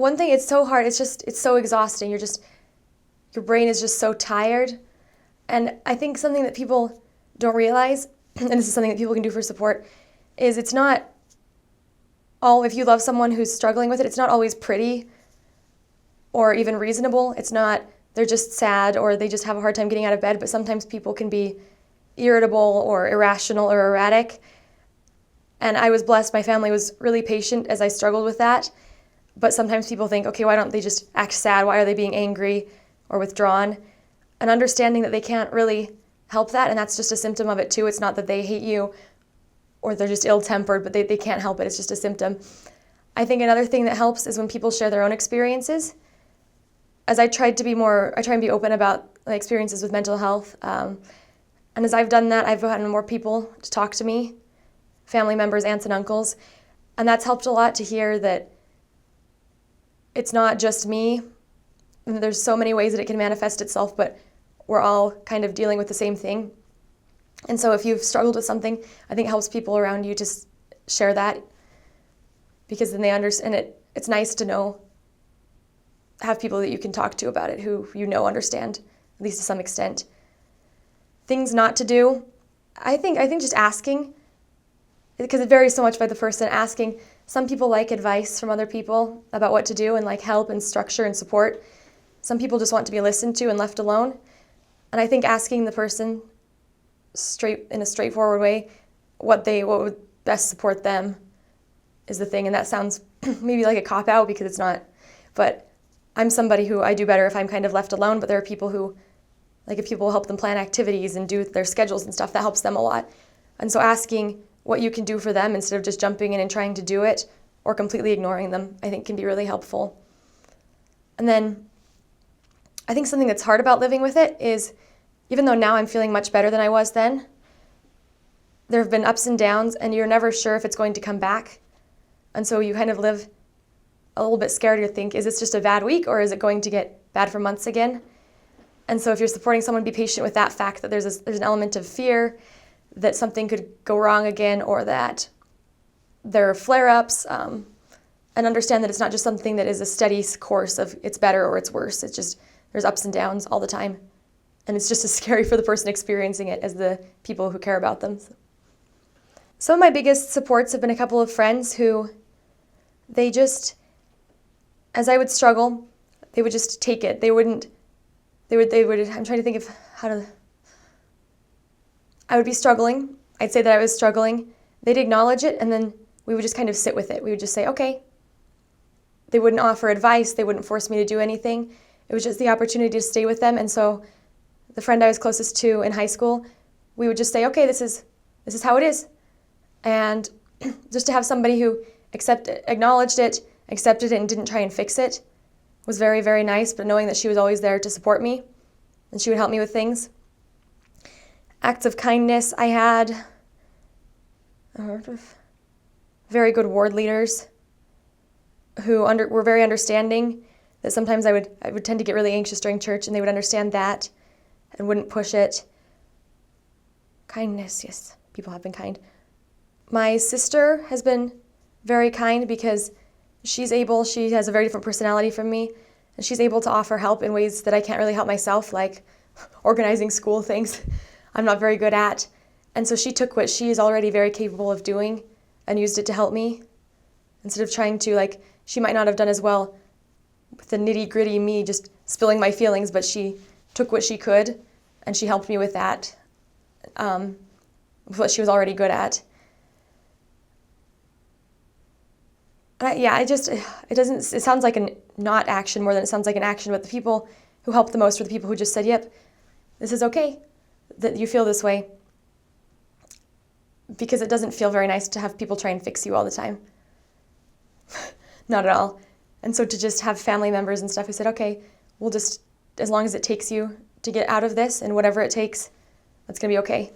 one thing, it's so hard. It's so exhausting. Your brain is just so tired. And I think something that people don't realize, and this is something that people can do for support, is it's not all, if you love someone who's struggling with it, it's not always pretty or even reasonable. It's not, they're just sad or they just have a hard time getting out of bed, but sometimes people can be irritable or irrational or erratic. And I was blessed. My family was really patient as I struggled with that. But sometimes people think, okay, why don't they just act sad? Why are they being angry or withdrawn? And understanding that they can't really help that, and that's just a symptom of it too. It's not that they hate you or they're just ill-tempered, but they can't help it. It's just a symptom. I think another thing that helps is when people share their own experiences. As I try and be open about my experiences with mental health. And as I've done that, I've gotten more people to talk to me, family members, aunts and uncles. And that's helped a lot to hear that it's not just me. There's so many ways that it can manifest itself, but we're all kind of dealing with the same thing. And so if you've struggled with something, I think it helps people around you to share that, because then they understand it. It's nice to have people that you can talk to about it who understand, at least to some extent. Things not to do, I think just asking, because it varies so much by the person. Asking, some people like advice from other people about what to do and like help and structure and support. Some people just want to be listened to and left alone. And I think asking the person in a straightforward way what would best support them is the thing. And that sounds maybe like a cop-out because it's not. But I'm somebody who I do better if I'm kind of left alone. But there are people who, like if people help them plan activities and do their schedules and stuff, that helps them a lot. And so asking what you can do for them instead of just jumping in and trying to do it or completely ignoring them, I think can be really helpful. And then I think something that's hard about living with it is, even though now I'm feeling much better than I was then, there have been ups and downs, and you're never sure if it's going to come back. And so you kind of live a little bit scared to think, is this just a bad week or is it going to get bad for months again? And so if you're supporting someone, be patient with that fact that there's an element of fear that something could go wrong again or that there are flare-ups, and understand that it's not just something that is a steady course of it's better or it's worse. It's just there's ups and downs all the time. And it's just as scary for the person experiencing it as the people who care about them. Some of my biggest supports have been a couple of friends who they just, as I would struggle, they would just take it. They would, I'm trying to think of I would be struggling. I'd say that I was struggling. They'd acknowledge it, and then we would just kind of sit with it. We would just say, okay. They wouldn't offer advice. They wouldn't force me to do anything. It was just the opportunity to stay with them. And so the friend I was closest to in high school, we would just say, okay, this is how it is. And just to have somebody who acknowledged it, accepted it, and didn't try and fix it was very, very nice, but knowing that she was always there to support me and she would help me with things. Acts of kindness, I had very good ward leaders who were very understanding, that sometimes I would tend to get really anxious during church, and they would understand that and wouldn't push it. Kindness, yes, people have been kind. My sister has been very kind because she has a very different personality from me, and she's able to offer help in ways that I can't really help myself, like organizing school things I'm not very good at. And so she took what she is already very capable of doing and used it to help me, instead of trying to, she might not have done as well with the nitty-gritty me just spilling my feelings, but she took what she could and she helped me with that, with what she was already good at. It sounds like a not action more than it sounds like an action, but the people who helped the most were the people who just said, yep, this is okay that you feel this way, because it doesn't feel very nice to have people try and fix you all the time. Not at all. And so to just have family members and stuff who said, okay, we'll just, as long as it takes you to get out of this and whatever it takes, that's going to be okay.